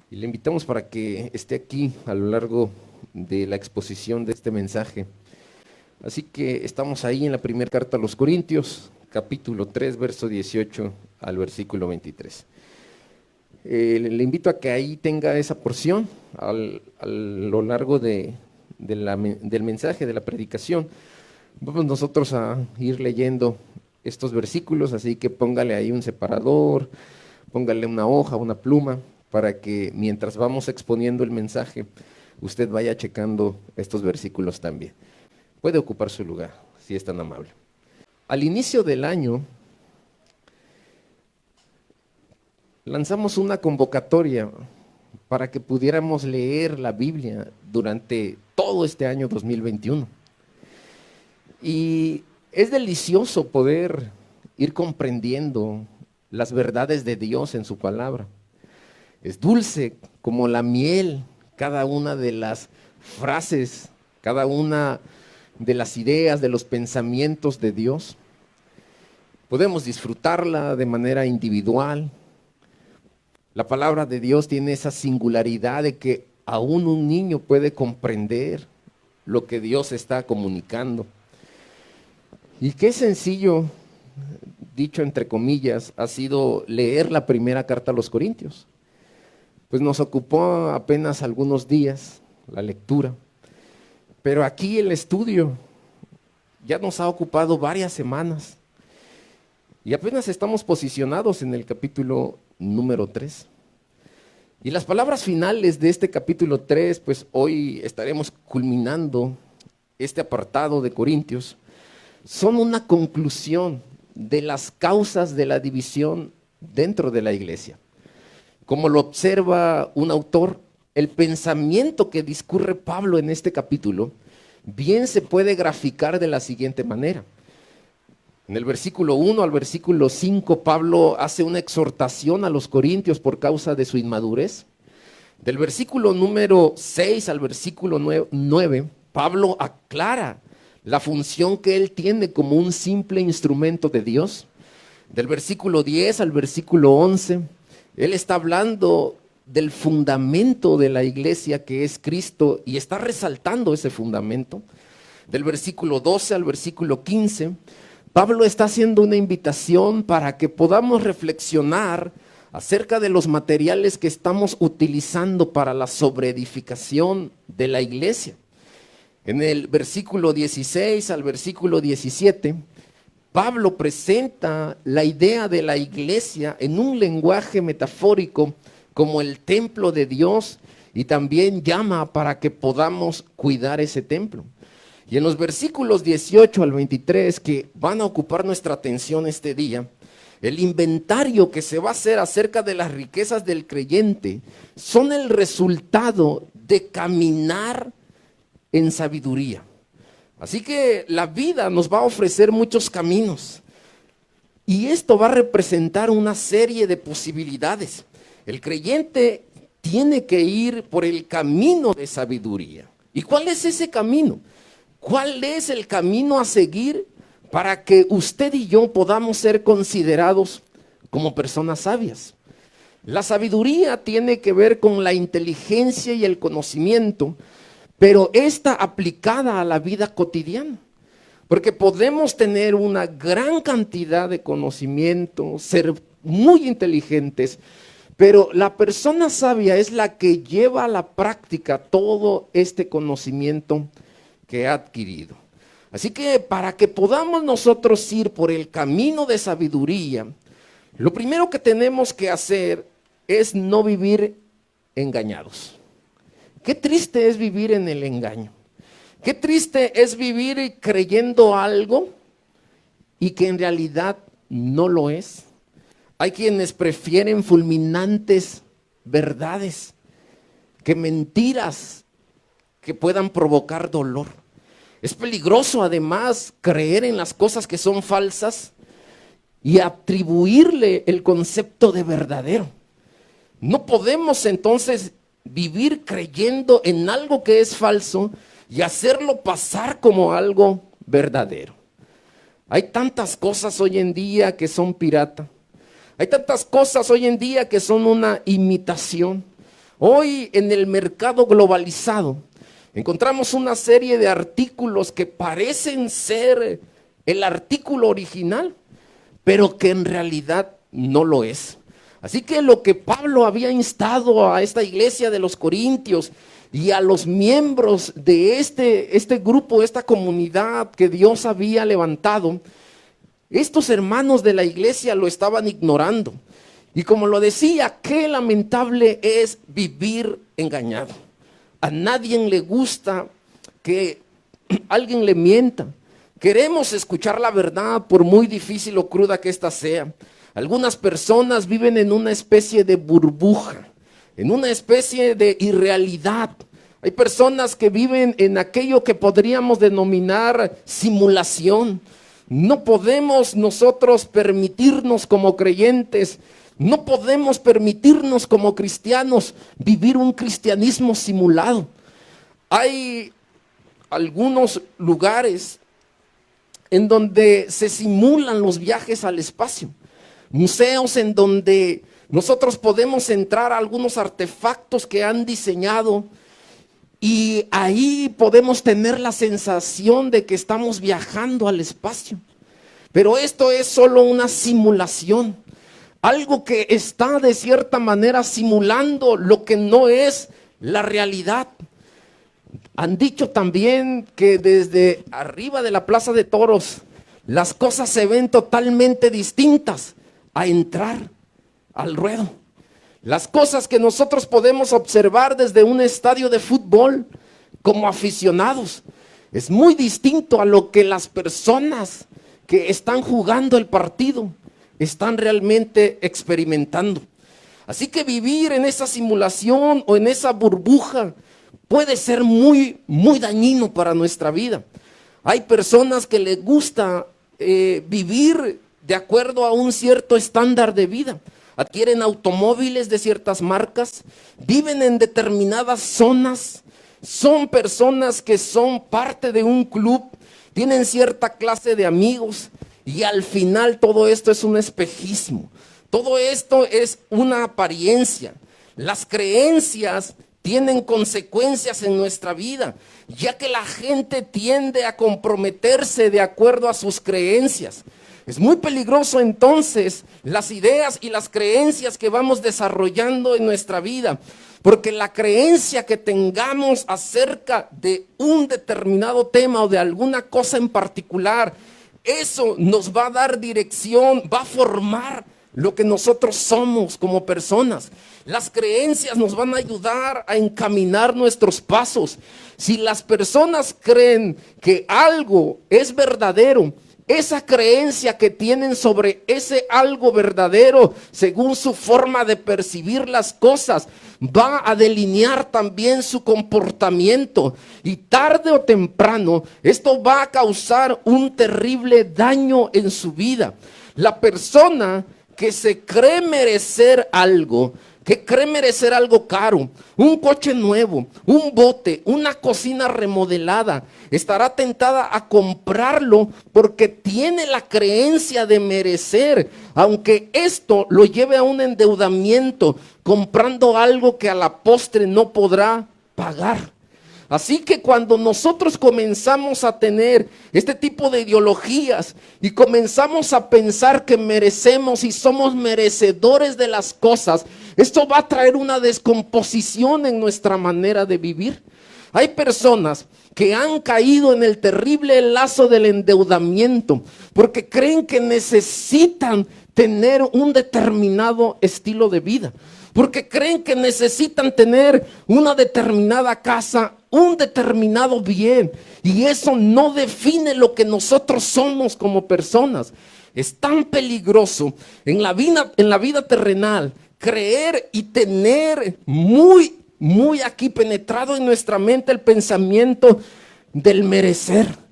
Y le invitamos para que esté aquí a lo largo de la exposición de este mensaje. Así que estamos ahí en la primera carta a los Corintios, capítulo 3, verso 18 al versículo 23. Le invito a que ahí tenga esa porción a lo largo del mensaje, de la predicación. Vamos nosotros a ir leyendo estos versículos, así que póngale ahí un separador, póngale una hoja, una pluma, para que mientras vamos exponiendo el mensaje, usted vaya checando estos versículos también. Puede ocupar su lugar, si es tan amable. Al inicio del año, lanzamos una convocatoria para que pudiéramos leer la Biblia durante todo este año 2021. Y es delicioso poder ir comprendiendo las verdades de Dios en su palabra. Es dulce como la miel cada una de las frases, cada una de las ideas, de los pensamientos de Dios. Podemos disfrutarla de manera individual. La palabra de Dios tiene esa singularidad de que aún un niño puede comprender lo que Dios está comunicando. Y qué sencillo, dicho entre comillas, ha sido leer la primera carta a los Corintios. Pues nos ocupó apenas algunos días la lectura, pero aquí el estudio ya nos ha ocupado varias semanas y apenas estamos posicionados en el capítulo número 3. Y las palabras finales de este capítulo 3, pues hoy estaremos culminando este apartado de Corintios, son una conclusión de las causas de la división dentro de la iglesia. Como lo observa un autor, el pensamiento que discurre Pablo en este capítulo bien se puede graficar de la siguiente manera. En el versículo 1 al versículo 5, Pablo hace una exhortación a los corintios por causa de su inmadurez. Del versículo número 6 al versículo 9, Pablo aclara la función que él tiene como un simple instrumento de Dios. Del versículo 10 al versículo 11, él está hablando del fundamento de la iglesia que es Cristo y está resaltando ese fundamento. Del versículo 12 al versículo 15, Pablo está haciendo una invitación para que podamos reflexionar acerca de los materiales que estamos utilizando para la sobreedificación de la iglesia. En el versículo 16 al versículo 17, Pablo presenta la idea de la iglesia en un lenguaje metafórico como el templo de Dios y también llama para que podamos cuidar ese templo. Y en los versículos 18 al 23 que van a ocupar nuestra atención este día, el inventario que se va a hacer acerca de las riquezas del creyente son el resultado de caminar en sabiduría. Así que la vida nos va a ofrecer muchos caminos y esto va a representar una serie de posibilidades. El creyente tiene que ir por el camino de sabiduría. ¿Y cuál es ese camino? ¿Cuál es el camino a seguir para que usted y yo podamos ser considerados como personas sabias? La sabiduría tiene que ver con la inteligencia y el conocimiento, pero esta aplicada a la vida cotidiana. Porque podemos tener una gran cantidad de conocimiento, ser muy inteligentes, pero la persona sabia es la que lleva a la práctica todo este conocimiento que ha adquirido. Así que para que podamos nosotros ir por el camino de sabiduría, lo primero que tenemos que hacer es no vivir engañados. Qué triste es vivir en el engaño. Qué triste es vivir creyendo algo y que en realidad no lo es. Hay quienes prefieren fulminantes verdades que mentiras que puedan provocar dolor. Es peligroso además creer en las cosas que son falsas y atribuirle el concepto de verdadero. No podemos entonces vivir creyendo en algo que es falso y hacerlo pasar como algo verdadero. Hay tantas cosas hoy en día que son pirata. Hay tantas cosas hoy en día que son una imitación. Hoy en el mercado globalizado encontramos una serie de artículos que parecen ser el artículo original, pero que en realidad no lo es. Así que lo que Pablo había instado a esta iglesia de los Corintios y a los miembros de este grupo, esta comunidad que Dios había levantado, estos hermanos de la iglesia lo estaban ignorando. Y como lo decía, qué lamentable es vivir engañado. A nadie le gusta que alguien le mienta. Queremos escuchar la verdad, por muy difícil o cruda que ésta sea. Algunas personas viven en una especie de burbuja, en una especie de irrealidad. Hay personas que viven en aquello que podríamos denominar simulación. No podemos nosotros permitirnos como creyentes, no podemos permitirnos como cristianos vivir un cristianismo simulado. Hay algunos lugares en donde se simulan los viajes al espacio. Museos en donde nosotros podemos entrar a algunos artefactos que han diseñado y ahí podemos tener la sensación de que estamos viajando al espacio. Pero esto es solo una simulación, algo que está de cierta manera simulando lo que no es la realidad. Han dicho también que desde arriba de la Plaza de Toros las cosas se ven totalmente distintas a entrar al ruedo. Las cosas que nosotros podemos observar desde un estadio de fútbol como aficionados es muy distinto a lo que las personas que están jugando el partido están realmente experimentando. Así que vivir en esa simulación o en esa burbuja puede ser muy, muy dañino para nuestra vida. Hay personas que les gusta vivir de acuerdo a un cierto estándar de vida. Adquieren automóviles de ciertas marcas, viven en determinadas zonas, son personas que son parte de un club, tienen cierta clase de amigos y al final todo esto es un espejismo. Todo esto es una apariencia. Las creencias tienen consecuencias en nuestra vida, ya que la gente tiende a comprometerse de acuerdo a sus creencias. Es muy peligroso entonces las ideas y las creencias que vamos desarrollando en nuestra vida, porque la creencia que tengamos acerca de un determinado tema o de alguna cosa en particular, eso nos va a dar dirección, va a formar lo que nosotros somos como personas. Las creencias nos van a ayudar a encaminar nuestros pasos. Si las personas creen que algo es verdadero, esa creencia que tienen sobre ese algo verdadero, según su forma de percibir las cosas, va a delinear también su comportamiento. Y tarde o temprano, esto va a causar un terrible daño en su vida. La persona que se cree merecer algo, que cree merecer algo caro, un coche nuevo, un bote, una cocina remodelada, estará tentada a comprarlo porque tiene la creencia de merecer, aunque esto lo lleve a un endeudamiento, comprando algo que a la postre no podrá pagar. Así que cuando nosotros comenzamos a tener este tipo de ideologías y comenzamos a pensar que merecemos y somos merecedores de las cosas, esto va a traer una descomposición en nuestra manera de vivir. Hay personas que han caído en el terrible lazo del endeudamiento porque creen que necesitan tener un determinado estilo de vida, porque creen que necesitan tener una determinada casa, un determinado bien, y eso no define lo que nosotros somos como personas. Es tan peligroso en la vida terrenal creer y tener muy aquí penetrado en nuestra mente el pensamiento del merecer.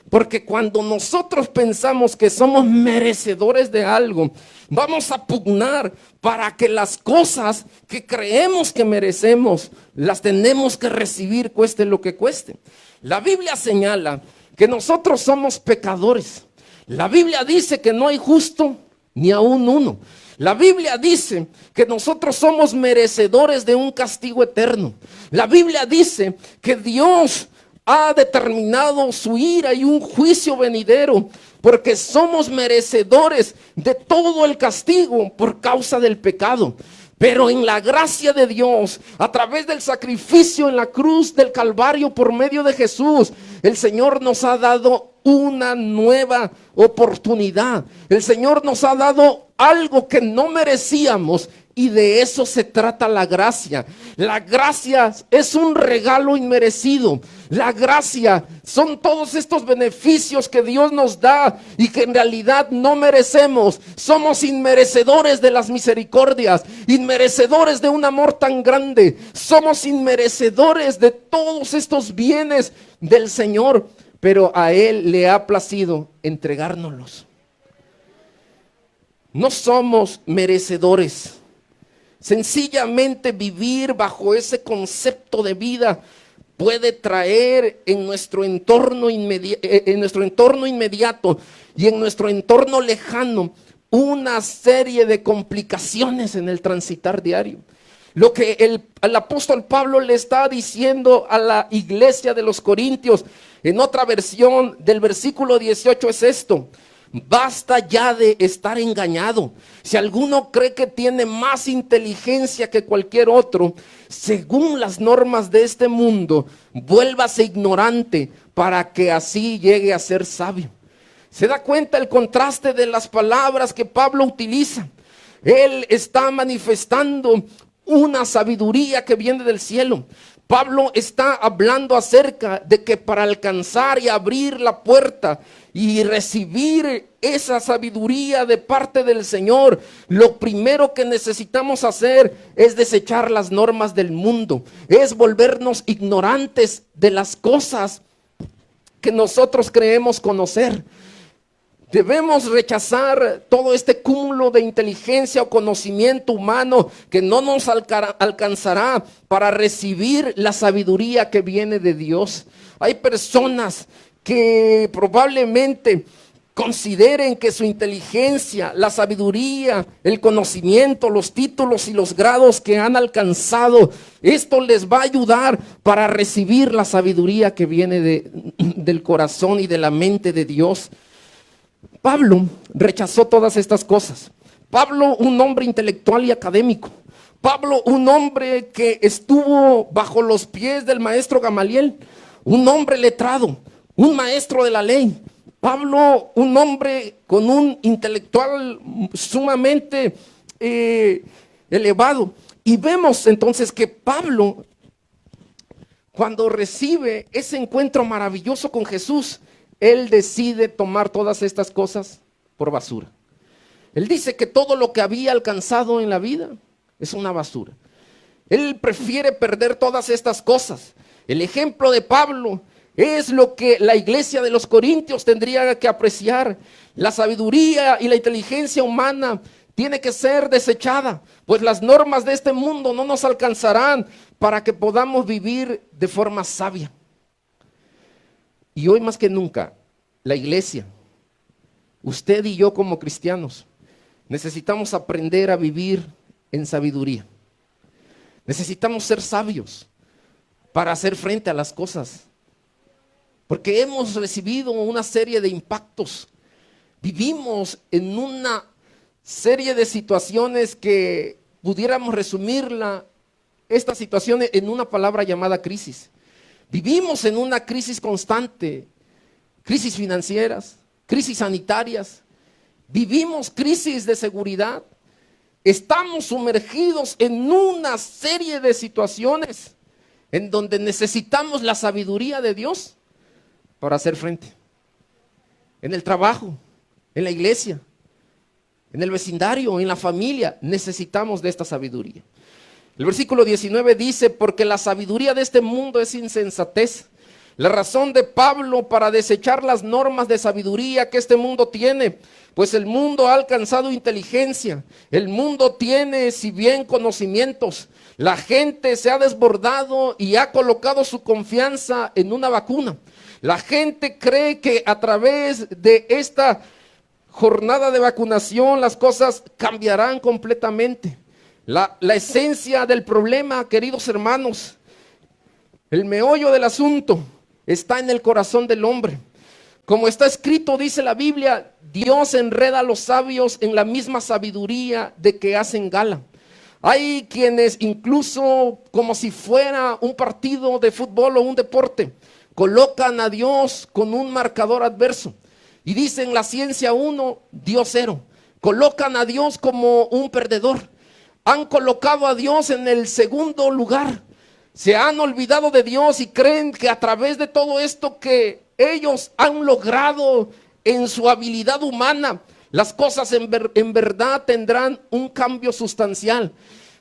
Porque cuando nosotros pensamos que somos merecedores de algo, vamos a pugnar para que las cosas que creemos que merecemos, las tenemos que recibir cueste lo que cueste. La Biblia señala que nosotros somos pecadores. La Biblia dice que no hay justo ni aún uno. La Biblia dice que nosotros somos merecedores de un castigo eterno. La Biblia dice que Dios ha determinado su ira y un juicio venidero, porque somos merecedores de todo el castigo por causa del pecado. Pero en la gracia de Dios, a través del sacrificio en la cruz del Calvario por medio de Jesús, el Señor nos ha dado una nueva oportunidad. El Señor nos ha dado algo que no merecíamos, y de eso se trata la gracia. La gracia es un regalo inmerecido. La gracia son todos estos beneficios que Dios nos da y que en realidad no merecemos. Somos inmerecedores de las misericordias, inmerecedores de un amor tan grande. Somos inmerecedores de todos estos bienes del Señor, pero a Él le ha placido entregárnoslos. No somos merecedores. Sencillamente vivir bajo ese concepto de vida puede traer en nuestro entorno inmediato y en nuestro entorno lejano una serie de complicaciones en el transitar diario. Lo que el apóstol Pablo le está diciendo a la iglesia de los Corintios en otra versión del versículo 18 es esto: basta ya de estar engañado. Si alguno cree que tiene más inteligencia que cualquier otro, según las normas de este mundo, vuélvase ignorante para que así llegue a ser sabio. ¿Se da cuenta el contraste de las palabras que Pablo utiliza? Él está manifestando una sabiduría que viene del cielo. Pablo está hablando acerca de que para alcanzar y abrir la puerta y recibir esa sabiduría de parte del Señor, lo primero que necesitamos hacer es desechar las normas del mundo, es volvernos ignorantes de las cosas que nosotros creemos conocer. Debemos rechazar todo este cúmulo de inteligencia o conocimiento humano que no nos alcanzará para recibir la sabiduría que viene de Dios. Hay personas que probablemente consideren que su inteligencia, la sabiduría, el conocimiento, los títulos y los grados que han alcanzado, esto les va a ayudar para recibir la sabiduría que viene del corazón y de la mente de Dios. Pablo rechazó todas estas cosas. Pablo, un hombre intelectual y académico. Pablo, un hombre que estuvo bajo los pies del maestro Gamaliel, un hombre letrado, un maestro de la ley. Pablo, un hombre con un intelectual sumamente elevado. Y vemos entonces que Pablo, cuando recibe ese encuentro maravilloso con Jesús, él decide tomar todas estas cosas por basura. Él dice que todo lo que había alcanzado en la vida es una basura. Él prefiere perder todas estas cosas. El ejemplo de Pablo es lo que la iglesia de los Corintios tendría que apreciar. La sabiduría y la inteligencia humana tiene que ser desechada, pues las normas de este mundo no nos alcanzarán para que podamos vivir de forma sabia. Y hoy más que nunca, la iglesia, usted y yo como cristianos, necesitamos aprender a vivir en sabiduría. Necesitamos ser sabios para hacer frente a las cosas, porque hemos recibido una serie de impactos. Vivimos en una serie de situaciones que pudiéramos resumirla, esta situación en una palabra llamada crisis. Vivimos en una crisis constante, crisis financieras, crisis sanitarias, vivimos crisis de seguridad, estamos sumergidos en una serie de situaciones en donde necesitamos la sabiduría de Dios para hacer frente. En el trabajo, en la iglesia, en el vecindario, en la familia, necesitamos de esta sabiduría. El versículo 19 dice: porque la sabiduría de este mundo es insensatez. La razón de Pablo para desechar las normas de sabiduría que este mundo tiene, pues el mundo ha alcanzado inteligencia, el mundo tiene si bien conocimientos, la gente se ha desbordado y ha colocado su confianza en una vacuna. La gente cree que a través de esta jornada de vacunación, las cosas cambiarán completamente. La esencia del problema, queridos hermanos, el meollo del asunto está en el corazón del hombre. Como está escrito, dice la Biblia, Dios enreda a los sabios en la misma sabiduría de que hacen gala. Hay quienes incluso como si fuera un partido de fútbol o un deporte, colocan a Dios con un marcador adverso y dicen la ciencia 1, Dios 0. Colocan a Dios como un perdedor. Han colocado a Dios en el segundo lugar. Se han olvidado de Dios y creen que a través de todo esto que ellos han logrado en su habilidad humana, las cosas en verdad tendrán un cambio sustancial.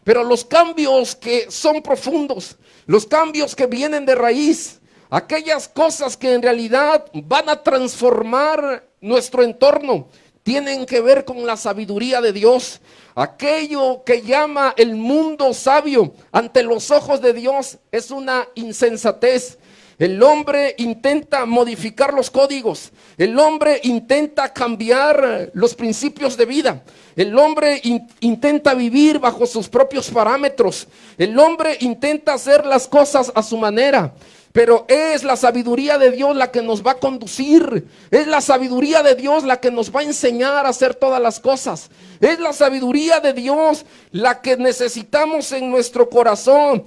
Pero los cambios que son profundos, los cambios que vienen de raíz, aquellas cosas que en realidad van a transformar nuestro entorno, tienen que ver con la sabiduría de Dios. Aquello que llama el mundo sabio ante los ojos de Dios es una insensatez. El hombre intenta modificar los códigos. El hombre intenta cambiar los principios de vida. El hombre intenta vivir bajo sus propios parámetros. El hombre intenta hacer las cosas a su manera. Pero es la sabiduría de Dios la que nos va a conducir. Es la sabiduría de Dios la que nos va a enseñar a hacer todas las cosas. Es la sabiduría de Dios la que necesitamos en nuestro corazón.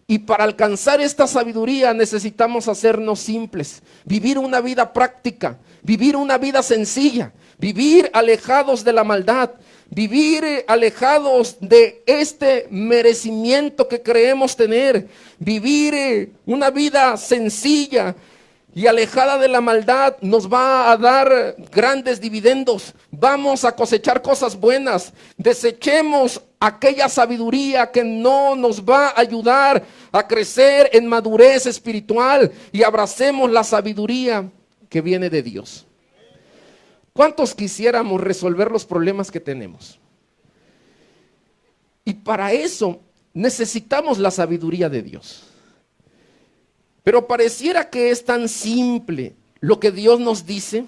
Y para alcanzar esta sabiduría necesitamos hacernos simples, vivir una vida práctica, vivir una vida sencilla, vivir alejados de la maldad, vivir alejados de este merecimiento que creemos tener, vivir una vida sencilla y alejada de la maldad nos va a dar grandes dividendos. Vamos a cosechar cosas buenas. Desechemos aquella sabiduría que no nos va a ayudar a crecer en madurez espiritual y abracemos la sabiduría que viene de Dios. ¿Cuántos quisiéramos resolver los problemas que tenemos? Y para eso necesitamos la sabiduría de Dios. Pero pareciera que es tan simple lo que Dios nos dice,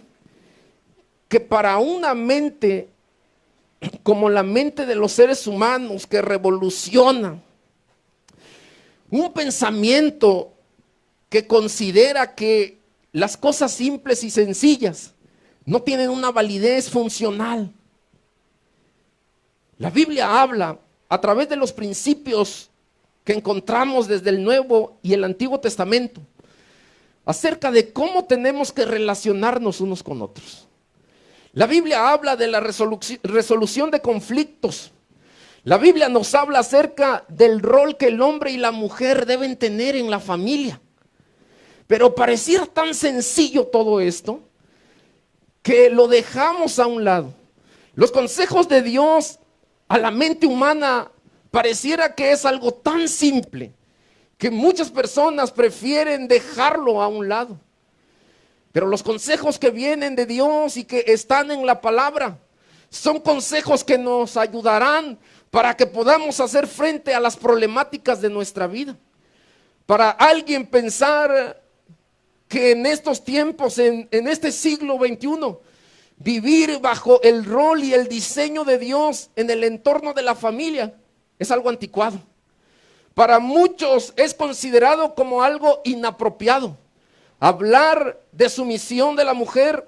que para una mente como la mente de los seres humanos que revoluciona, un pensamiento que considera que las cosas simples y sencillas no tienen una validez funcional. La Biblia habla a través de los principios que encontramos desde el Nuevo y el Antiguo Testamento acerca de cómo tenemos que relacionarnos unos con otros. La Biblia habla de la resolución de conflictos. La Biblia nos habla acerca del rol que el hombre y la mujer deben tener en la familia. Pero pareciera tan sencillo todo esto que lo dejamos a un lado. Los consejos de Dios a la mente humana pareciera que es algo tan simple que muchas personas prefieren dejarlo a un lado. Pero los consejos que vienen de Dios y que están en la palabra son consejos que nos ayudarán para que podamos hacer frente a las problemáticas de nuestra vida. Para alguien pensar que en estos tiempos, en este siglo XXI, vivir bajo el rol y el diseño de Dios en el entorno de la familia es algo anticuado. Para muchos es considerado como algo inapropiado. Hablar de sumisión de la mujer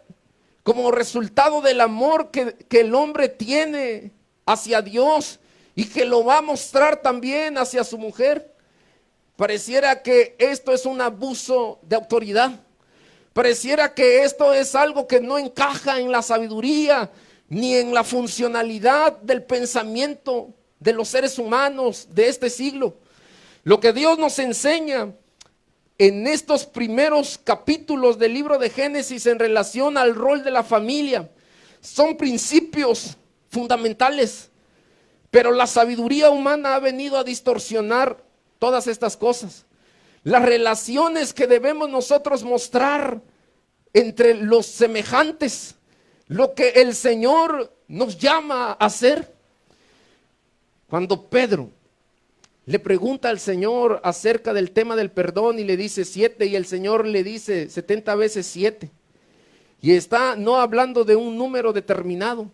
como resultado del amor que el hombre tiene hacia Dios y que lo va a mostrar también hacia su mujer. Pareciera que esto es un abuso de autoridad. Pareciera que esto es algo que no encaja en la sabiduría ni en la funcionalidad del pensamiento de los seres humanos de este siglo. Lo que Dios nos enseña en estos primeros capítulos del libro de Génesis en relación al rol de la familia son principios fundamentales, pero la sabiduría humana ha venido a distorsionar todas estas cosas. Las relaciones que debemos nosotros mostrar entre los semejantes, lo que el Señor nos llama a hacer. Cuando Pedro le pregunta al Señor acerca del tema del perdón y le dice 7 y el Señor le dice 70 veces 7. Y está no hablando de un número determinado,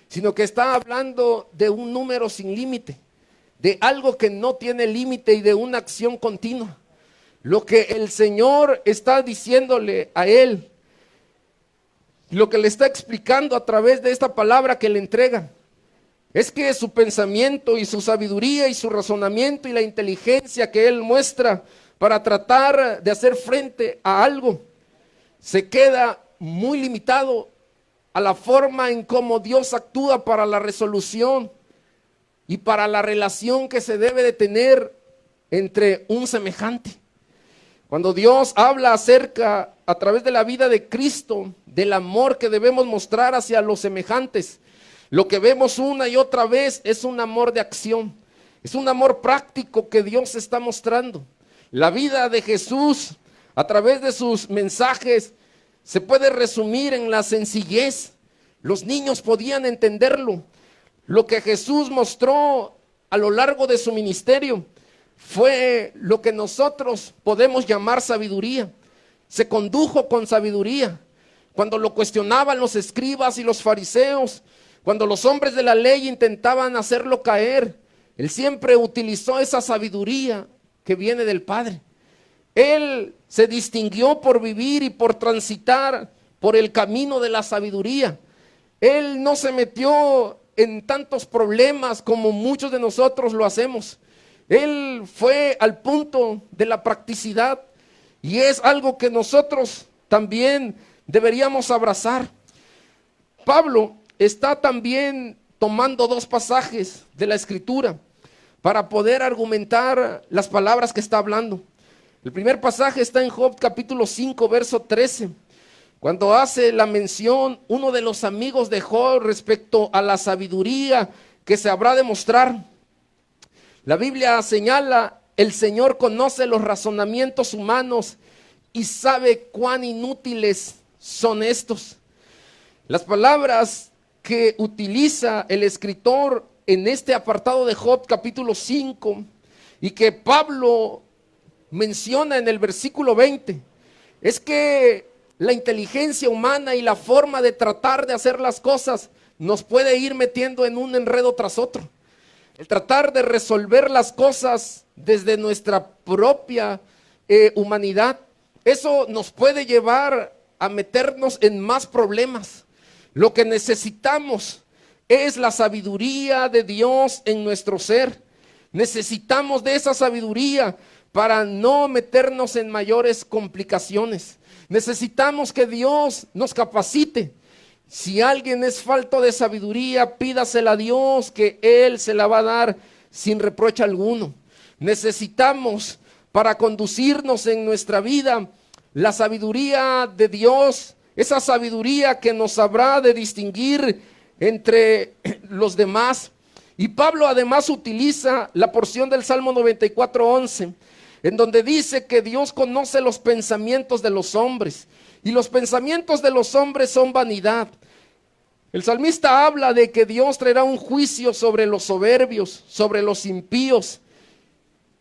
sino que está hablando de un número sin límite, de algo que no tiene límite y de una acción continua. Lo que el Señor está diciéndole a él, lo que le está explicando a través de esta palabra que le entrega, es que su pensamiento y su sabiduría y su razonamiento y la inteligencia que él muestra para tratar de hacer frente a algo, se queda muy limitado a la forma en cómo Dios actúa para la resolución y para la relación que se debe de tener entre un semejante. Cuando Dios habla acerca, a través de la vida de Cristo, del amor que debemos mostrar hacia los semejantes, lo que vemos una y otra vez es un amor de acción, es un amor práctico que Dios está mostrando. La vida de Jesús, a través de sus mensajes, se puede resumir en la sencillez. Los niños podían entenderlo. Lo que Jesús mostró a lo largo de su ministerio fue lo que nosotros podemos llamar sabiduría. Se condujo con sabiduría. Cuando lo cuestionaban los escribas y los fariseos, cuando los hombres de la ley intentaban hacerlo caer, él siempre utilizó esa sabiduría que viene del Padre. Él se distinguió por vivir y por transitar por el camino de la sabiduría. Él no se metió en tantos problemas como muchos de nosotros lo hacemos. Él fue al punto de la practicidad y es algo que nosotros también deberíamos abrazar. Pablo está también tomando dos pasajes de la Escritura para poder argumentar las palabras que está hablando. El primer pasaje está en Job capítulo 5, verso 13, cuando hace la mención uno de los amigos de Job respecto a la sabiduría que se habrá de mostrar. La Biblia señala: el Señor conoce los razonamientos humanos y sabe cuán inútiles son estos. Las palabras que utiliza el escritor en este apartado de Job capítulo 5 y que Pablo menciona en el versículo 20, es que la inteligencia humana y la forma de tratar de hacer las cosas nos puede ir metiendo en un enredo tras otro. El tratar de resolver las cosas desde nuestra propia humanidad, eso nos puede llevar a meternos en más problemas. Lo que necesitamos es la sabiduría de Dios en nuestro ser. Necesitamos de esa sabiduría para no meternos en mayores complicaciones. Necesitamos que Dios nos capacite. Si alguien es falto de sabiduría, pídasela a Dios, que Él se la va a dar sin reproche alguno. Necesitamos, para conducirnos en nuestra vida, la sabiduría de Dios, esa sabiduría que nos habrá de distinguir entre los demás. Y Pablo además utiliza la porción del Salmo 94:11, en donde dice que Dios conoce los pensamientos de los hombres, y los pensamientos de los hombres son vanidad. El salmista habla de que Dios traerá un juicio sobre los soberbios, sobre los impíos.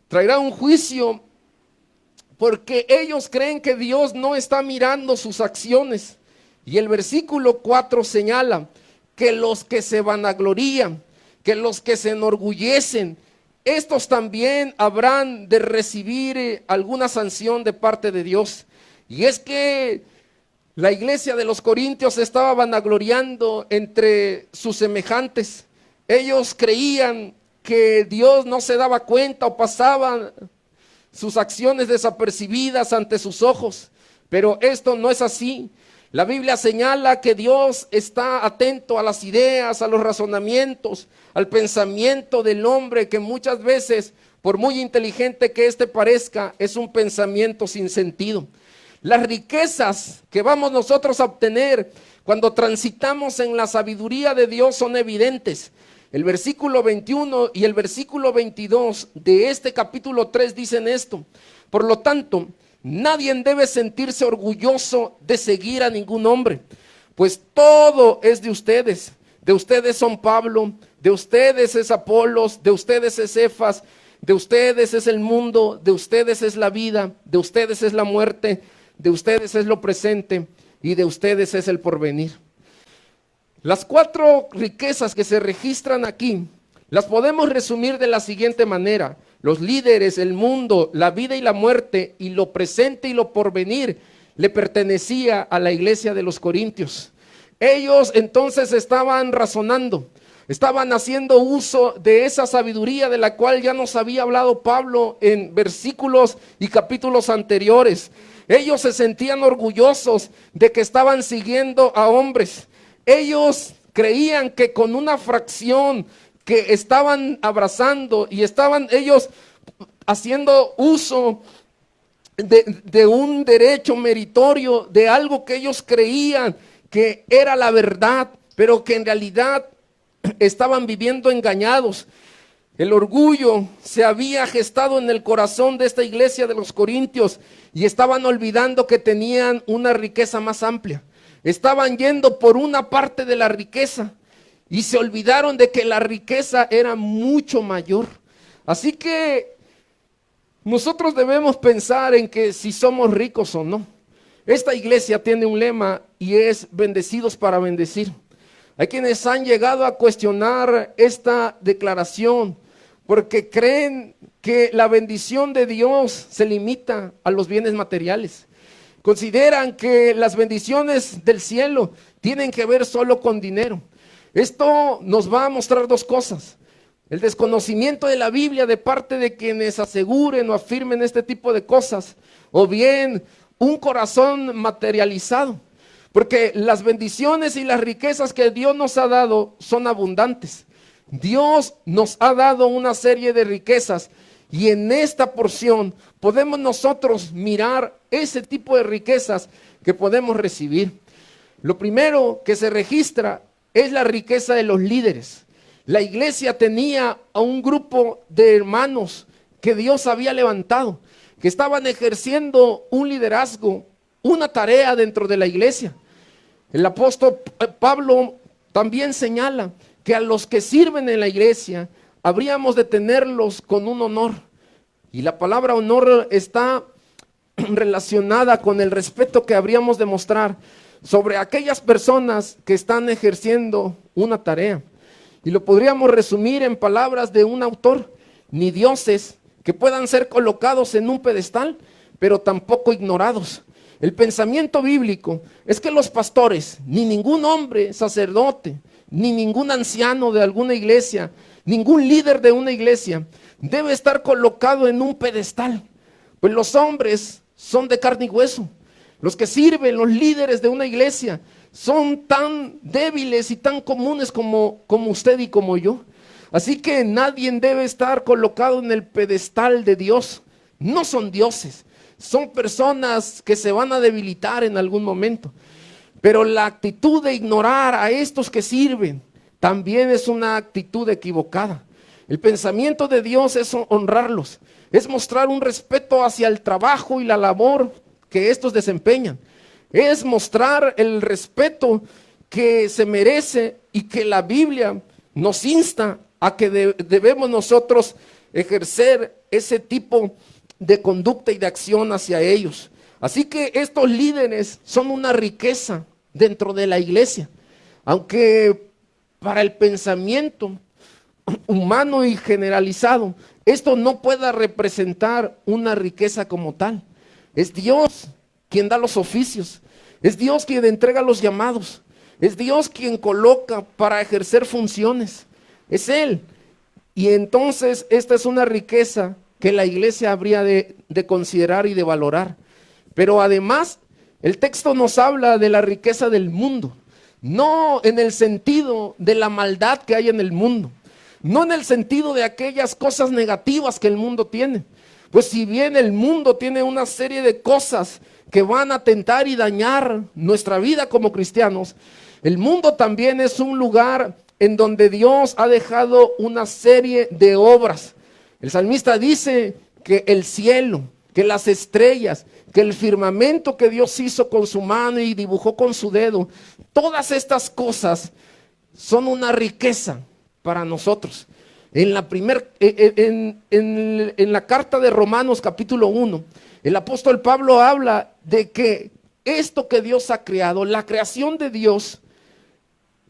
Traerá un juicio porque ellos creen que Dios no está mirando sus acciones. Y el versículo 4 señala que los que se vanaglorían, que los que se enorgullecen, estos también habrán de recibir alguna sanción de parte de Dios. Y es que la iglesia de los Corintios se estaba vanagloriando entre sus semejantes. Ellos creían que Dios no se daba cuenta o pasaban sus acciones desapercibidas ante sus ojos, pero esto no es así. La Biblia señala que Dios está atento a las ideas, a los razonamientos, al pensamiento del hombre, que muchas veces, por muy inteligente que éste parezca, es un pensamiento sin sentido. Las riquezas que vamos nosotros a obtener cuando transitamos en la sabiduría de Dios son evidentes. El versículo 21 y el versículo 22 de este capítulo 3 dicen esto: por lo tanto, nadie debe sentirse orgulloso de seguir a ningún hombre, pues todo es de ustedes. De ustedes son Pablo, de ustedes es Apolos, de ustedes es Cefas, de ustedes es el mundo, de ustedes es la vida, de ustedes es la muerte, de ustedes es lo presente y de ustedes es el porvenir. Las 4 riquezas que se registran aquí, las podemos resumir de la siguiente manera: los líderes, el mundo, la vida y la muerte, y lo presente y lo porvenir, le pertenecía a la iglesia de los Corintios. Ellos entonces estaban razonando, estaban haciendo uso de esa sabiduría de la cual ya nos había hablado Pablo en versículos y capítulos anteriores. Ellos se sentían orgullosos de que estaban siguiendo a hombres. Ellos creían que con una fracción que estaban abrazando y estaban ellos haciendo uso de un derecho meritorio, de algo que ellos creían que era la verdad, pero que en realidad estaban viviendo engañados. El orgullo se había gestado en el corazón de esta iglesia de los Corintios y estaban olvidando que tenían una riqueza más amplia. Estaban yendo por una parte de la riqueza y se olvidaron de que la riqueza era mucho mayor. Así que nosotros debemos pensar en que si somos ricos o no. Esta iglesia tiene un lema y es bendecidos para bendecir. Hay quienes han llegado a cuestionar esta declaración porque creen que la bendición de Dios se limita a los bienes materiales. Consideran que las bendiciones del cielo tienen que ver solo con dinero. Esto nos va a mostrar 2 cosas: el desconocimiento de la Biblia de parte de quienes aseguren o afirmen este tipo de cosas, o bien un corazón materializado, porque las bendiciones y las riquezas que Dios nos ha dado son abundantes. Dios nos ha dado una serie de riquezas y en esta porción podemos nosotros mirar ese tipo de riquezas que podemos recibir. Lo primero que se registra es la riqueza de los líderes. La iglesia tenía a un grupo de hermanos que Dios había levantado, que estaban ejerciendo un liderazgo, una tarea dentro de la iglesia. El apóstol Pablo también señala que a los que sirven en la iglesia habríamos de tenerlos con un honor. Y la palabra honor está relacionada con el respeto que habríamos de mostrar sobre aquellas personas que están ejerciendo una tarea. Y lo podríamos resumir en palabras de un autor: ni dioses que puedan ser colocados en un pedestal, pero tampoco ignorados. El pensamiento bíblico es que los pastores, ni ningún hombre sacerdote, ni ningún anciano de alguna iglesia, ningún líder de una iglesia debe estar colocado en un pedestal, pues los hombres son de carne y hueso. Los que sirven, los líderes de una iglesia, son tan débiles y tan comunes como usted y como yo. Así que nadie debe estar colocado en el pedestal de Dios. No son dioses, son personas que se van a debilitar en algún momento. Pero la actitud de ignorar a estos que sirven también es una actitud equivocada. El pensamiento de Dios es honrarlos, es mostrar un respeto hacia el trabajo y la labor que estos desempeñan. Es mostrar el respeto que se merece y que la Biblia nos insta a que debemos nosotros ejercer ese tipo de conducta y de acción hacia ellos. Así que estos líderes son una riqueza dentro de la iglesia, aunque para el pensamiento humano y generalizado esto no pueda representar una riqueza como tal. Es Dios quien da los oficios, es Dios quien entrega los llamados, es Dios quien coloca para ejercer funciones, es Él. Y entonces esta es una riqueza que la iglesia habría de considerar y de valorar. Pero además el texto nos habla de la riqueza del mundo, no en el sentido de la maldad que hay en el mundo, no en el sentido de aquellas cosas negativas que el mundo tiene. Pues si bien el mundo tiene una serie de cosas que van a tentar y dañar nuestra vida como cristianos, el mundo también es un lugar en donde Dios ha dejado una serie de obras. El salmista dice que el cielo, que las estrellas, que el firmamento que Dios hizo con su mano y dibujó con su dedo, todas estas cosas son una riqueza para nosotros. En la carta de Romanos capítulo 1, el apóstol Pablo habla de que esto que Dios ha creado, la creación de Dios,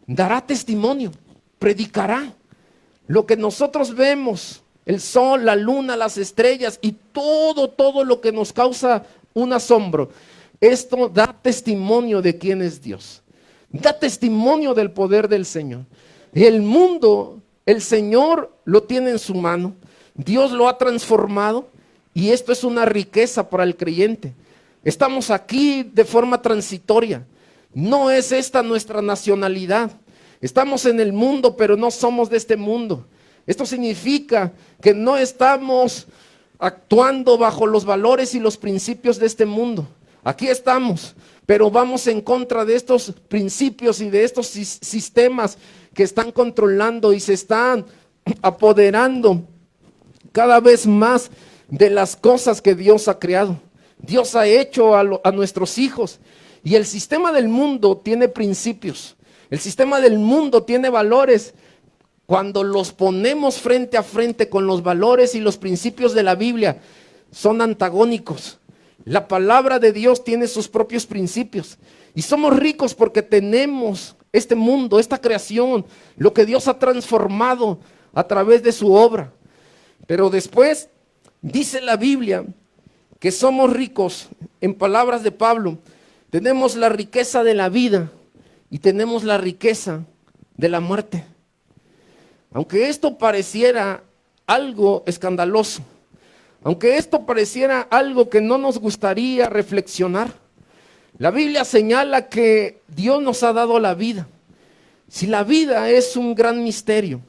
dará testimonio, predicará. Lo que nosotros vemos, el sol, la luna, las estrellas y todo lo que nos causa un asombro, esto da testimonio de quién es Dios. Da testimonio del poder del Señor. El mundo, el Señor lo tiene en su mano. Dios lo ha transformado y esto es una riqueza para el creyente. Estamos aquí de forma transitoria. No es esta nuestra nacionalidad. Estamos en el mundo, pero no somos de este mundo. Esto significa que no estamos actuando bajo los valores y los principios de este mundo. Aquí estamos, pero vamos en contra de estos principios y de estos sistemas que están controlando y se están apoderando cada vez más de las cosas que Dios ha creado. Dios ha hecho a nuestros hijos y el sistema del mundo tiene principios. El sistema del mundo tiene valores. Cuando los ponemos frente a frente con los valores y los principios de la Biblia, son antagónicos. La palabra de Dios tiene sus propios principios. Y somos ricos porque tenemos este mundo, esta creación, lo que Dios ha transformado a través de su obra. Pero después dice la Biblia que somos ricos, en palabras de Pablo, tenemos la riqueza de la vida y tenemos la riqueza de la muerte. Aunque esto pareciera algo escandaloso, aunque esto pareciera algo que no nos gustaría reflexionar, la Biblia señala que Dios nos ha dado la vida. Si la vida es un gran misterio,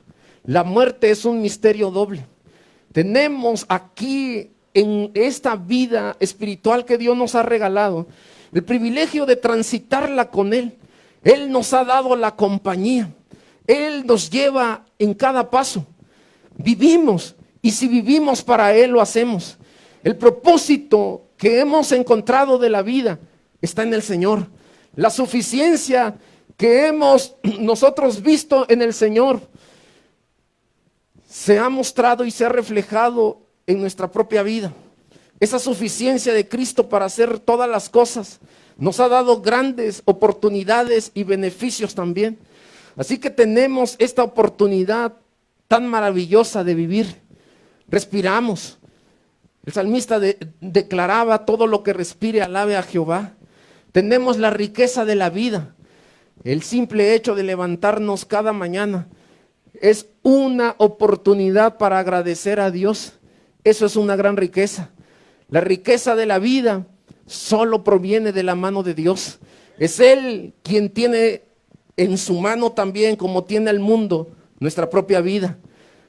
la muerte es un misterio doble. Tenemos aquí en esta vida espiritual que Dios nos ha regalado el privilegio de transitarla con Él. Él nos ha dado la compañía. Él nos lleva en cada paso. Vivimos y si vivimos para Él lo hacemos. El propósito que hemos encontrado de la vida está en el Señor. La suficiencia que hemos nosotros visto en el Señor se ha mostrado y se ha reflejado en nuestra propia vida. Esa suficiencia de Cristo para hacer todas las cosas nos ha dado grandes oportunidades y beneficios también. Así que tenemos esta oportunidad tan maravillosa de vivir. Respiramos. El salmista declaraba: todo lo que respire alabe a Jehová. Tenemos la riqueza de la vida. El simple hecho de levantarnos cada mañana es una oportunidad para agradecer a Dios. Eso es una gran riqueza. La riqueza de la vida solo proviene de la mano de Dios. Es Él quien tiene en su mano también, como tiene el mundo, nuestra propia vida.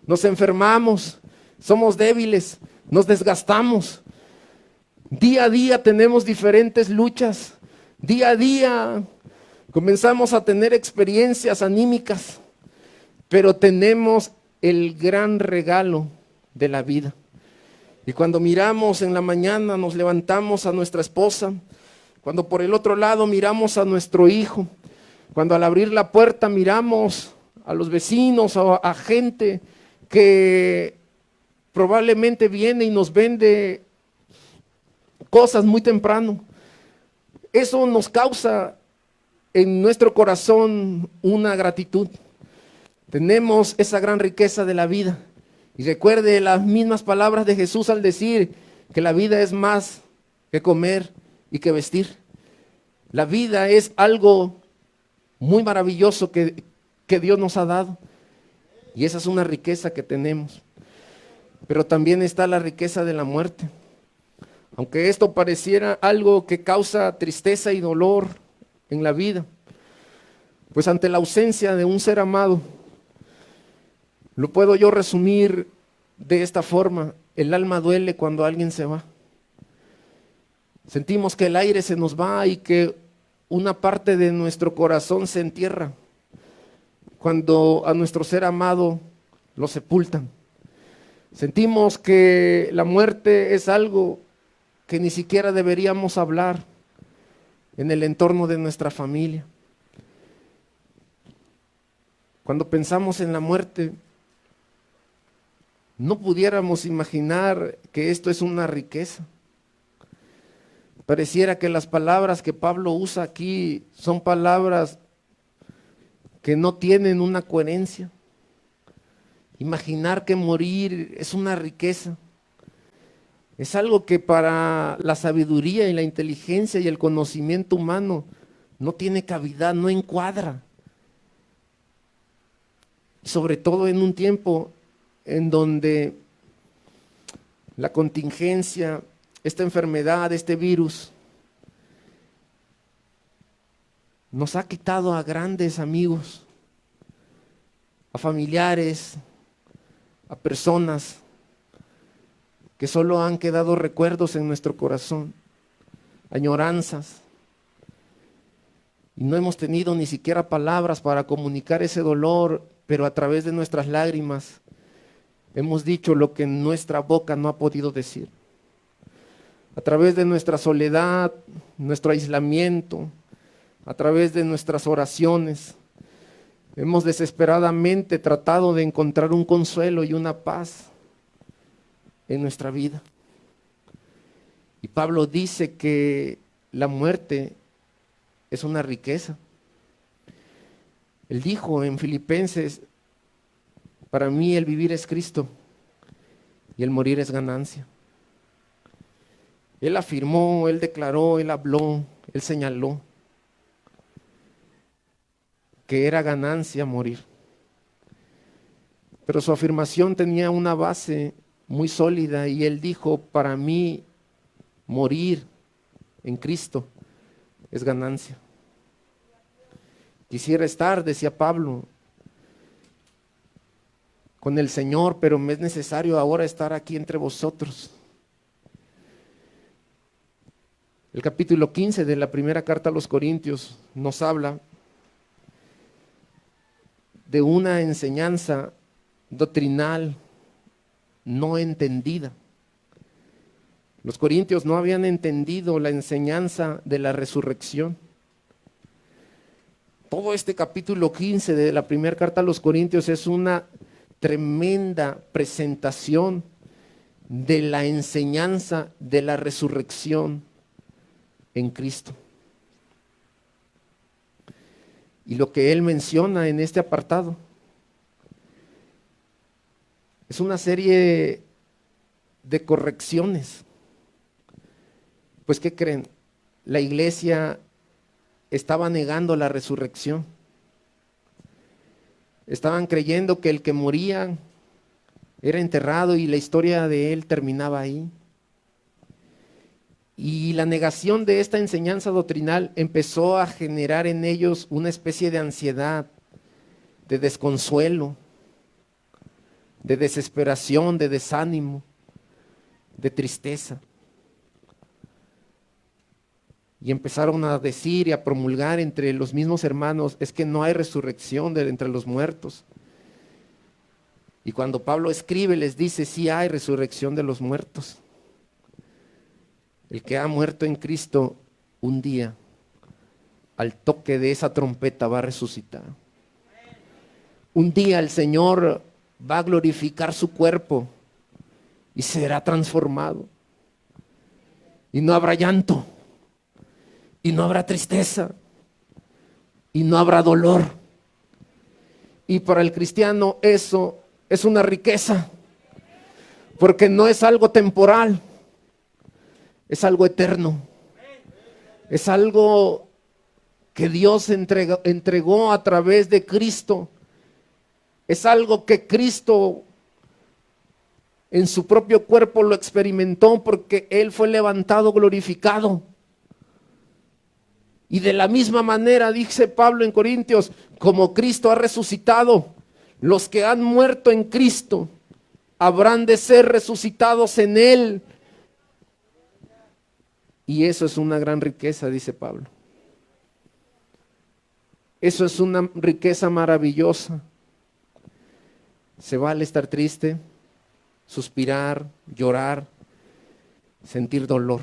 Nos enfermamos, somos débiles, nos desgastamos. Día a día tenemos diferentes luchas. Día a día comenzamos a tener experiencias anímicas, pero tenemos el gran regalo de la vida. Y cuando miramos en la mañana, nos levantamos a nuestra esposa. Cuando por el otro lado miramos a nuestro hijo. Cuando al abrir la puerta miramos a los vecinos o a gente que probablemente viene y nos vende cosas muy temprano. Eso nos causa en nuestro corazón una gratitud. Tenemos esa gran riqueza de la vida. Y recuerde las mismas palabras de Jesús al decir que la vida es más que comer y que vestir. La vida es algo muy maravilloso que Dios nos ha dado. Y esa es una riqueza que tenemos. Pero también está la riqueza de la muerte. Aunque esto pareciera algo que causa tristeza y dolor en la vida, pues ante la ausencia de un ser amado, lo puedo yo resumir de esta forma: el alma duele cuando alguien se va. Sentimos que el aire se nos va y que una parte de nuestro corazón se entierra cuando a nuestro ser amado lo sepultan. Sentimos que la muerte es algo que ni siquiera deberíamos hablar en el entorno de nuestra familia. Cuando pensamos en la muerte, no pudiéramos imaginar que esto es una riqueza. Pareciera que las palabras que Pablo usa aquí son palabras que no tienen una coherencia. Imaginar que morir es una riqueza. Es algo que para la sabiduría y la inteligencia y el conocimiento humano no tiene cavidad, no encuadra. Sobre todo en un tiempo en donde la contingencia, esta enfermedad, este virus, nos ha quitado a grandes amigos, a familiares, a personas que solo han quedado recuerdos en nuestro corazón, añoranzas. Y no hemos tenido ni siquiera palabras para comunicar ese dolor, pero a través de nuestras lágrimas hemos dicho lo que nuestra boca no ha podido decir. A través de nuestra soledad, nuestro aislamiento, a través de nuestras oraciones, hemos desesperadamente tratado de encontrar un consuelo y una paz en nuestra vida. Y Pablo dice que la muerte es una riqueza. Él dijo en Filipenses, para mí el vivir es Cristo y el morir es ganancia. Él afirmó, él declaró, él habló, él señaló que era ganancia morir. Pero su afirmación tenía una base muy sólida y él dijo, para mí morir en Cristo es ganancia. Quisiera estar, decía Pablo, con el Señor, pero me es necesario ahora estar aquí entre vosotros. El capítulo 15 de la primera carta a los Corintios nos habla de una enseñanza doctrinal no entendida. Los corintios no habían entendido la enseñanza de la resurrección. Todo este capítulo 15 de la primera carta a los Corintios es una tremenda presentación de la enseñanza de la resurrección en Cristo. Y lo que él menciona en este apartado es una serie de correcciones. Pues, ¿qué creen? La iglesia estaba negando la resurrección. Estaban creyendo que el que moría era enterrado y la historia de él terminaba ahí. Y la negación de esta enseñanza doctrinal empezó a generar en ellos una especie de ansiedad, de desconsuelo, de desesperación, de desánimo, de tristeza. Y empezaron a decir y a promulgar entre los mismos hermanos, es que no hay resurrección de entre los muertos. Y cuando Pablo escribe les dice, sí hay resurrección de los muertos. El que ha muerto en Cristo un día, al toque de esa trompeta va a resucitar. Un día el Señor va a glorificar su cuerpo y será transformado. Y no habrá llanto, y no habrá tristeza, y no habrá dolor. Y para el cristiano eso es una riqueza, porque no es algo temporal, es algo eterno. Es algo que Dios entregó a través de Cristo. Es algo que Cristo en su propio cuerpo lo experimentó porque Él fue levantado glorificado. Y de la misma manera, dice Pablo en Corintios, como Cristo ha resucitado, los que han muerto en Cristo habrán de ser resucitados en Él. Y eso es una gran riqueza, dice Pablo. Eso es una riqueza maravillosa. Se vale estar triste, suspirar, llorar, sentir dolor.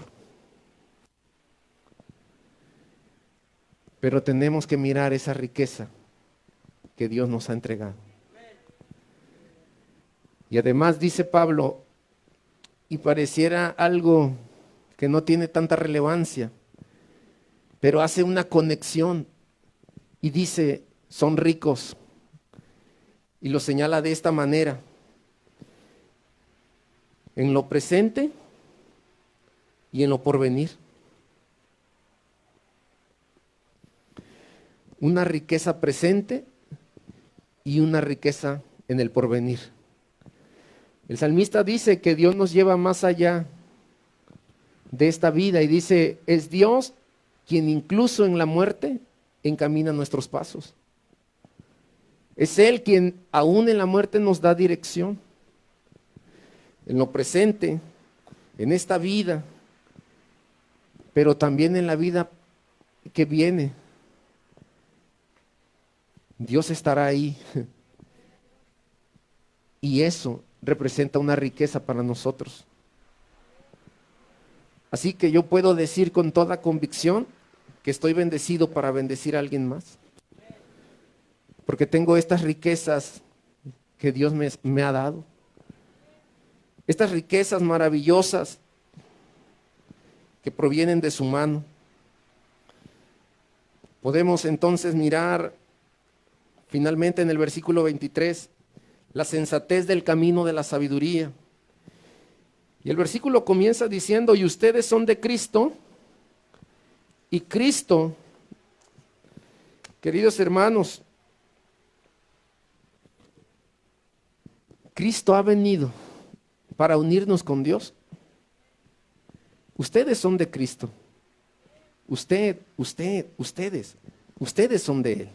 Pero tenemos que mirar esa riqueza que Dios nos ha entregado. Y además dice Pablo, y pareciera algo que no tiene tanta relevancia, pero hace una conexión y dice, son ricos. Y lo señala de esta manera: en lo presente y en lo porvenir. Una riqueza presente y una riqueza en el porvenir. El salmista dice que Dios nos lleva más allá de esta vida y dice, es Dios quien incluso en la muerte encamina nuestros pasos. Es Él quien aún en la muerte nos da dirección. En lo presente, en esta vida, pero también en la vida que viene. Dios estará ahí. Y eso representa una riqueza para nosotros. Así que yo puedo decir con toda convicción que estoy bendecido para bendecir a alguien más. Porque tengo estas riquezas que Dios me ha dado. Estas riquezas maravillosas que provienen de su mano. Podemos entonces mirar finalmente en el versículo 23, la sensatez del camino de la sabiduría. Y el versículo comienza diciendo, y ustedes son de Cristo, y Cristo, queridos hermanos, Cristo ha venido para unirnos con Dios. Ustedes son de Cristo. Ustedes son de Él.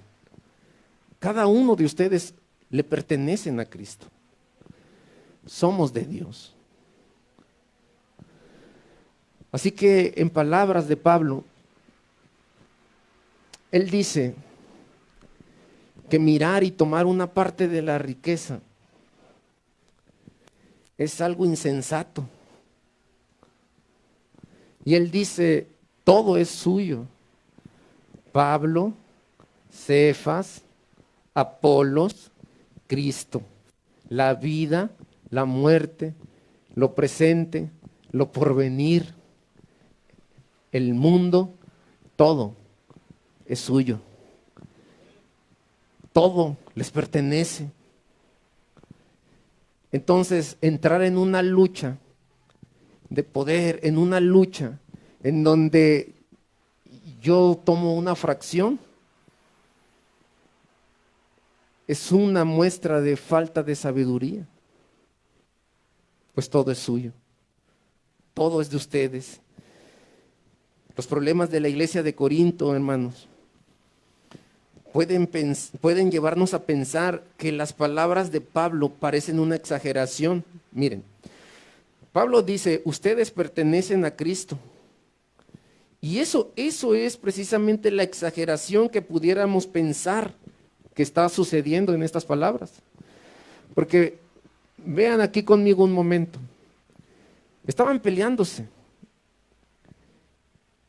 Cada uno de ustedes le pertenecen a Cristo. Somos de Dios. Así que en palabras de Pablo, él dice que mirar y tomar una parte de la riqueza es algo insensato. Y él dice, todo es suyo. Pablo, Cefas, Apolos, Cristo. La vida, la muerte, lo presente, lo porvenir, el mundo, todo es suyo. Todo les pertenece. Entonces, entrar en una lucha de poder, en una lucha en donde yo tomo una fracción, es una muestra de falta de sabiduría. Pues todo es suyo. Todo es de ustedes. Los problemas de la iglesia de Corinto, hermanos, pueden llevarnos a pensar que las palabras de Pablo parecen una exageración. Miren, Pablo dice, ustedes pertenecen a Cristo. Y eso es precisamente la exageración que pudiéramos pensar que está sucediendo en estas palabras. Porque vean aquí conmigo un momento. Estaban peleándose.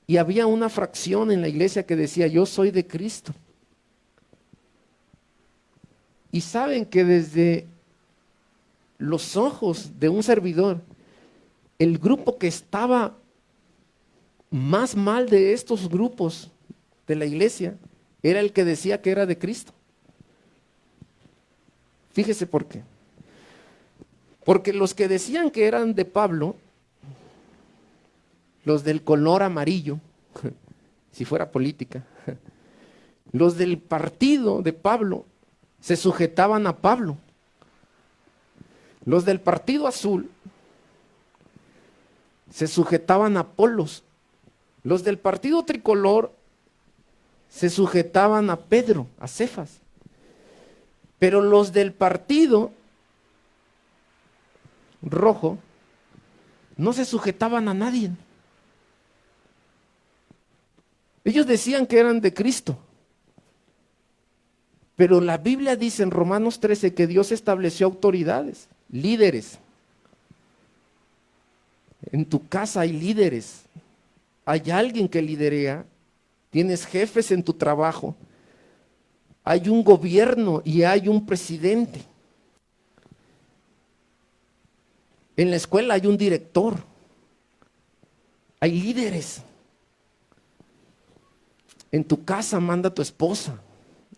Y había una fracción en la iglesia que decía, yo soy de Cristo. Y saben que desde los ojos de un servidor, el grupo que estaba más mal de estos grupos de la iglesia era el que decía que era de Cristo. Fíjese por qué. Porque los que decían que eran de Pablo, los del color amarillo, si fuera política, los del partido de Pablo se sujetaban a Pablo. Los del partido azul se sujetaban a Apolos. Los del partido tricolor se sujetaban a Pedro, a Cefas. Pero los del partido rojo no se sujetaban a nadie. Ellos decían que eran de Cristo. Pero la Biblia dice en Romanos 13 que Dios estableció autoridades, líderes. En tu casa hay líderes. Hay alguien que liderea. Tienes jefes en tu trabajo. Hay un gobierno y hay un presidente. En la escuela hay un director. Hay líderes. En tu casa manda tu esposa.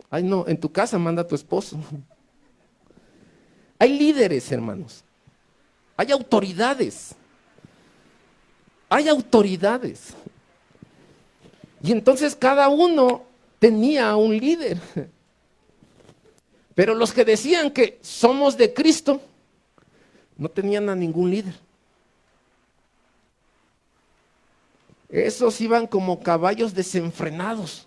Ay, no, en tu casa manda tu esposo. Hay líderes, hermanos. Hay autoridades. Hay autoridades. Y entonces cada uno tenía un líder. Pero los que decían que somos de Cristo, no tenían a ningún líder. Esos iban como caballos desenfrenados.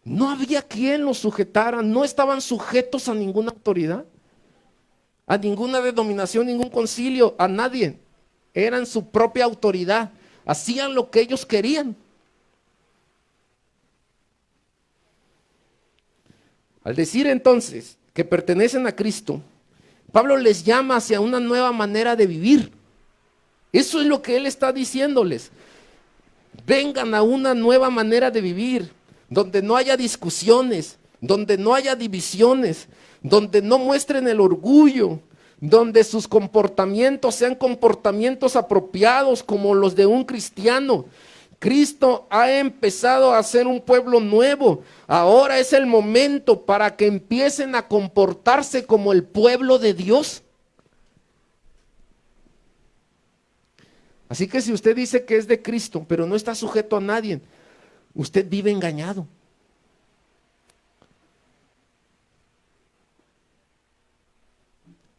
No había quien los sujetara, no estaban sujetos a ninguna autoridad, a ninguna denominación, ningún concilio, a nadie. Eran su propia autoridad, hacían lo que ellos querían. Al decir entonces que pertenecen a Cristo, Pablo les llama hacia una nueva manera de vivir. Eso es lo que él está diciéndoles. Vengan a una nueva manera de vivir, donde no haya discusiones, donde no haya divisiones, donde no muestren el orgullo, donde sus comportamientos sean comportamientos apropiados como los de un cristiano. Cristo ha empezado a hacer un pueblo nuevo. Ahora es el momento para que empiecen a comportarse como el pueblo de Dios. Así que si usted dice que es de Cristo, pero no está sujeto a nadie, usted vive engañado.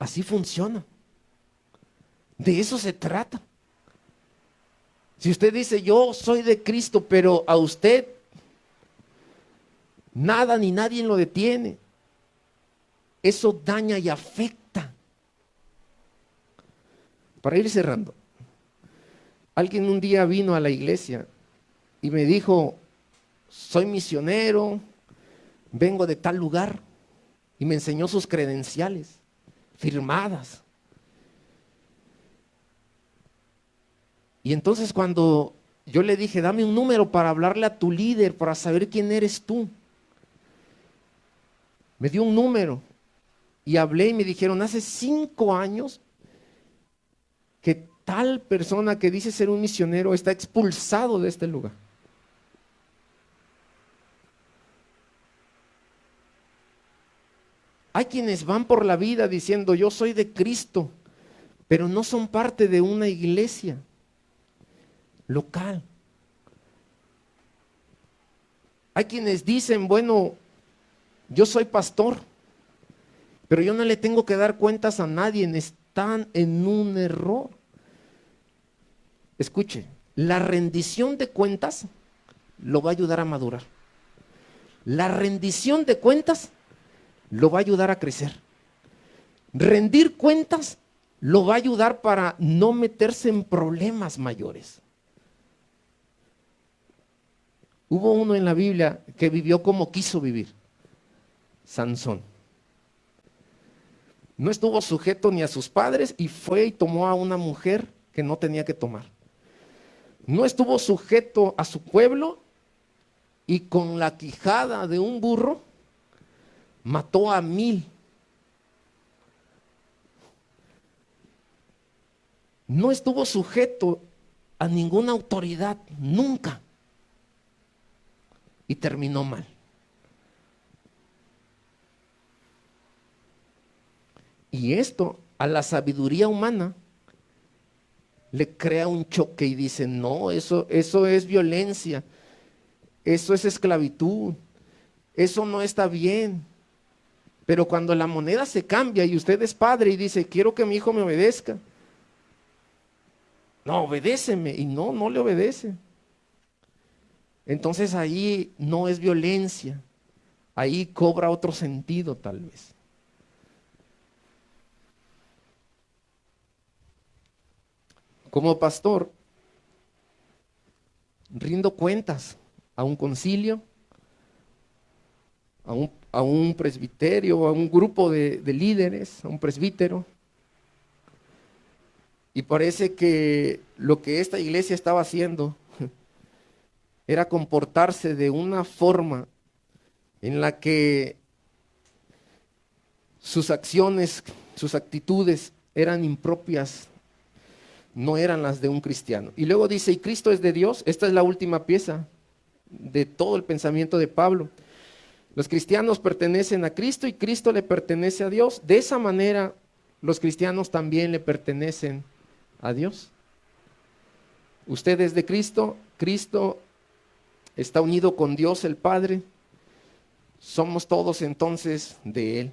Así funciona. De eso se trata. Si usted dice, yo soy de Cristo, pero a usted nada ni nadie lo detiene, eso daña y afecta. Para ir cerrando, alguien un día vino a la iglesia y me dijo, soy misionero, vengo de tal lugar, y me enseñó sus credenciales firmadas. Y entonces cuando yo le dije, dame un número para hablarle a tu líder, para saber quién eres tú, me dio un número y hablé y me dijeron, hace 5 años que tal persona que dice ser un misionero está expulsado de este lugar. Hay quienes van por la vida diciendo, yo soy de Cristo, pero no son parte de una iglesia local. Hay quienes dicen, bueno, yo soy pastor, pero yo no le tengo que dar cuentas a nadie, están en un error. Escuche, la rendición de cuentas lo va a ayudar a madurar. La rendición de cuentas lo va a ayudar a crecer. Rendir cuentas lo va a ayudar para no meterse en problemas mayores. Hubo uno en la Biblia que vivió como quiso vivir, Sansón. No estuvo sujeto ni a sus padres y fue y tomó a una mujer que no tenía que tomar. No estuvo sujeto a su pueblo y con la quijada de un burro mató a 1000. No estuvo sujeto a ninguna autoridad, nunca. Y terminó mal. Y esto a la sabiduría humana le crea un choque y dice, no, eso es violencia, eso es esclavitud, eso no está bien. Pero cuando la moneda se cambia y usted es padre y dice, quiero que mi hijo me obedezca, no, obedéceme, y no le obedece. Entonces ahí no es violencia, ahí cobra otro sentido tal vez. Como pastor, rindo cuentas a un concilio, a un presbiterio, a un grupo de líderes, a un presbítero. Y parece que lo que esta iglesia estaba haciendo era comportarse de una forma en la que sus acciones, sus actitudes eran impropias no eran las de un cristiano. Y luego dice, ¿y Cristo es de Dios? Esta es la última pieza de todo el pensamiento de Pablo. Los cristianos pertenecen a Cristo y Cristo le pertenece a Dios. De esa manera, los cristianos también le pertenecen a Dios. Usted es de Cristo, Cristo está unido con Dios el Padre. Somos todos entonces de Él.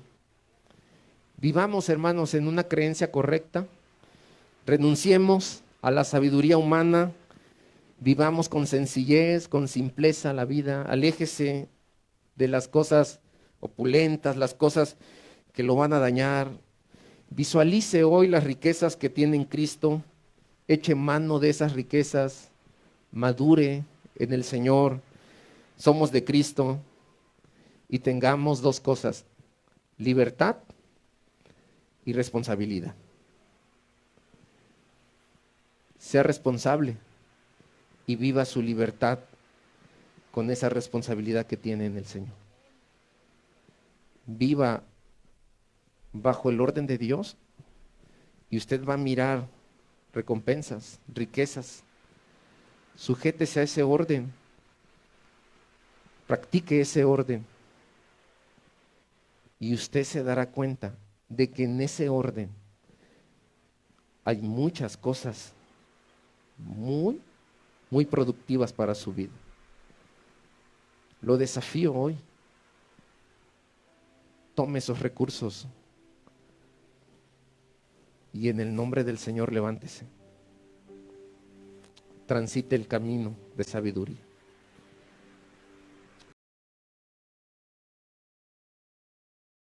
Vivamos, hermanos, en una creencia correcta. Renunciemos a la sabiduría humana. Vivamos con sencillez, con simpleza la vida. Aléjese de las cosas opulentas, las cosas que lo van a dañar. Visualice hoy las riquezas que tiene en Cristo. Eche mano de esas riquezas. Madure en el Señor. Somos de Cristo. Y tengamos dos cosas: libertad y responsabilidad. Sea responsable y viva su libertad con esa responsabilidad que tiene en el Señor. Viva bajo el orden de Dios y usted va a mirar recompensas, riquezas. Sujétese a ese orden. Practique ese orden. Y usted se dará cuenta de que en ese orden hay muchas cosas muy productivas para su vida. Lo desafío hoy. Tome esos recursos y en el nombre del Señor levántese. Transite el camino de sabiduría.